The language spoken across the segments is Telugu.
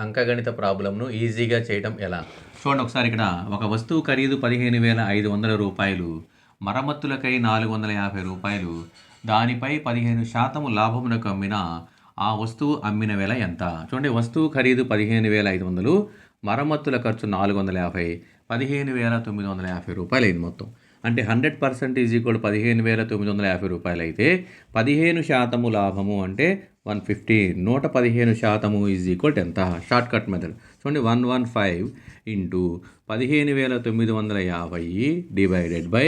అంకగణిత ప్రాబ్లంను ఈజీగా చేయడం ఎలా? చూడండి ఒకసారి ఇక్కడ ఒక వస్తువు ఖరీదు 15,500 రూపాయలు, మరమ్మతులకై 450 రూపాయలు, దానిపై 15% లాభమునకు అమ్మిన ఆ వస్తువు అమ్మిన వెల ఎంత? చూడండి వస్తువు ఖరీదు 15,500, మరమ్మతుల ఖర్చు 450, 15,950 రూపాయలు అయింది మొత్తం. అంటే 100% ఈజ్ ఈక్వల్ 15,950 రూపాయలు అయితే 15% లాభము అంటే 150, 115% ఈజ్ ఈక్వల్ ఎంత? షార్ట్ కట్ మెథడ్ చూడండి, 115 ఇంటూ 15,950 డివైడెడ్ బై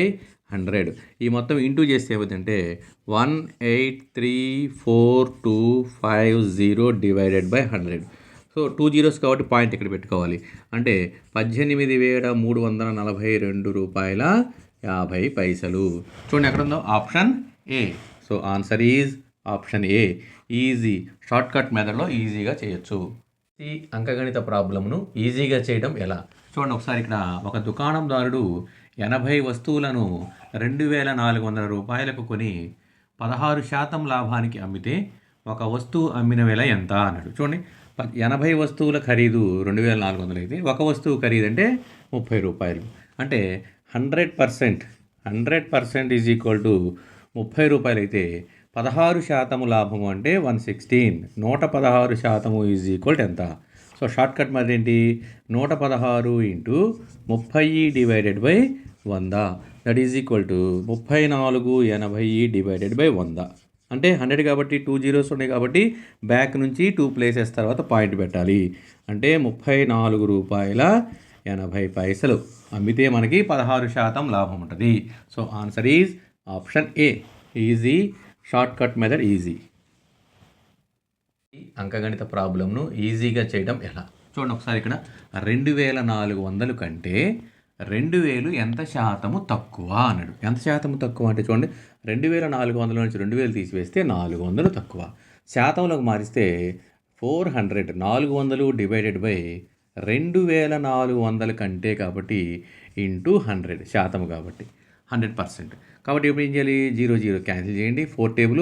100. ఈ మొత్తం ఇంటూ చేస్తే ఏమవుతుందంటే 1834250 డివైడెడ్ బై 100. సో 2 zeros కాబట్టి పాయింట్ ఇక్కడ పెట్టుకోవాలి. అంటే 18,342 రూపాయల 50 పైసలు. చూడండి ఎక్కడ ఉందో option A. So answer is option A. Easy short cut మెథడ్లో ఈజీగా చేయొచ్చు. ఈ అంకగణిత ప్రాబ్లంను ఈజీగా చేయడం ఎలా? చూడండి ఒకసారి ఇక్కడ ఒక దుకాణందారుడు 80 వస్తువులను 2,400 రూపాయలకు కొని 16% లాభానికి అమ్మితే ఒక వస్తువు అమ్మిన వెల ఎంత అన్నాడు. చూడండి 80 వస్తువుల ఖరీదు 2,400 అయితే ఒక వస్తువు ఖరీదు అంటే 30 రూపాయలు. అంటే 100% ఈజ్ ఈక్వల్ టు 30 రూపాయలు అయితే 16% లాభము అంటే 116. 116% ఈజ్ ఈక్వల్ టు ఎంత? సో షార్ట్ కట్ మరి ఏంటి? 116 into 30 divided by 100 that is equal to 3480 divided by 100. అంటే 100 కాబట్టి 2 zeros ఉన్నాయి కాబట్టి బ్యాక్ నుంచి 2 places తర్వాత పాయింట్ పెట్టాలి. అంటే 34 రూపాయల 80 పైసలు అమ్మితే మనకి 16% లాభం ఉంటుంది. So answer is option A. Easy short cut method easy. అంకగణిత ప్రాబ్లంను ఈజీగా చేయడం ఎలా? చూడండి ఒకసారి ఇక్కడ 2,400 కంటే 2,000 ఎంత శాతము తక్కువ అన్నాడు. ఎంత శాతము తక్కువ అంటే చూడండి 2,400 నుంచి 2,000 తీసివేస్తే 400 తక్కువ. శాతంలోకి మారిస్తే 400. 400 డివైడెడ్ బై 2,400 కంటే కాబట్టి ఇంటూ 100 శాతము కాబట్టి 100%. కాబట్టి ఇప్పుడు ఏం చేయాలి? 0 0 క్యాన్సిల్ చేయండి. 4 table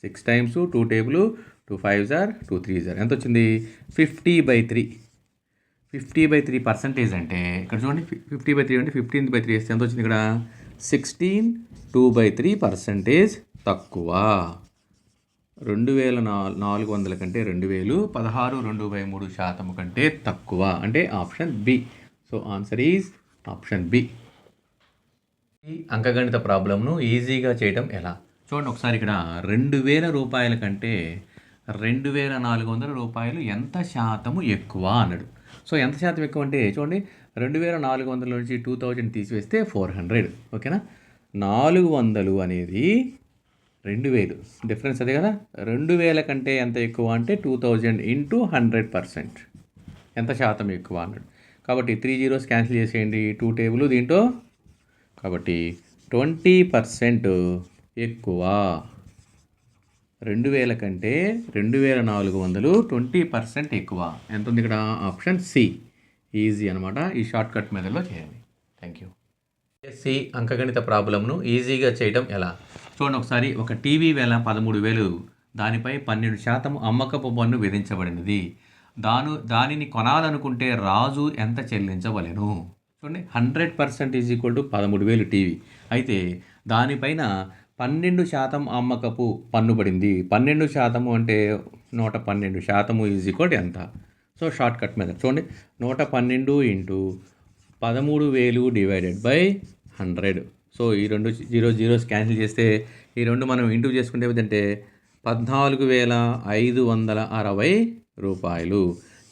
6 times 2 table 2 5s 2 3s ఎంత వచ్చింది? 50/3. 50/3% అంటే ఇక్కడ చూడండి 50/3 అంటే 15/3 వేస్తే ఎంత వచ్చింది? ఇక్కడ 16 2/3% తక్కువ. 2,400 కంటే 2,000 16 2/3% కంటే తక్కువ అంటే option B. So answer is option B. ఈ అంకగణిత ప్రాబ్లంను ఈజీగా చేయడం ఎలా? చూడండి ఒకసారి ఇక్కడ 2,000 రూపాయల కంటే 2,400 రూపాయలు ఎంత శాతము ఎక్కువ అన్నాడు. సో ఎంత శాతం ఎక్కువ అంటే చూడండి 2,400 నుంచి 2,000 తీసివేస్తే 400. ఓకేనా? 400 అనేది 2,000 డిఫరెన్స్ అదే కదా. 2,000 కంటే ఎంత ఎక్కువ అంటే 2,000 ఇంటూ 100%. ఎంత శాతం ఎక్కువ అన్నాడు. కాబట్టి 3 zeros క్యాన్సిల్ చేసేయండి. 2 టేబుల్ దీంట్లో కాబట్టి 20% ఎక్కువ. 2,000 కంటే 2,400 20% ఎక్కువ. ఎంత ఉంది ఇక్కడ? Option C. ఈజీ అనమాట. ఈ షార్ట్ కట్ మెథడ్లో చేయాలి. Thank you. సి అంకగణిత ప్రాబ్లంను ఈజీగా చేయడం ఎలా? చూడండి ఒకసారి ఒక టీవీ వెల 13,000, దానిపై 12% అమ్మకపు పన్ను విధించబడినది. దానిని కొనాలనుకుంటే రాజు ఎంత చెల్లించవలెను? చూడండి 100% ఈజ్ ఈక్వల్ టు 13,000 టీవీ అయితే దానిపైన 12% అమ్మకపు పన్ను పడింది. 12% అంటే 112% ఈజ్ ఈక్వల్ టు ఎంత? సో షార్ట్ కట్ మెథడ్ చూడండి 112 ఇంటూ 13,000 డివైడెడ్ బై 100. సో ఈ 2 zeros క్యాన్సిల్ చేస్తే ఈ 2 మనం ఇంటూ చేసుకుంటే ఏమిటంటే 14,560 రూపాయలు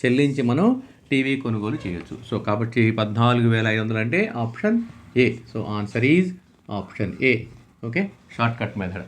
చెల్లించి మనం టీవీ కొనుగోలు చేయొచ్చు. సో కాబట్టి 14,500 అంటే option A. So answer is option A. Okay, short cut method.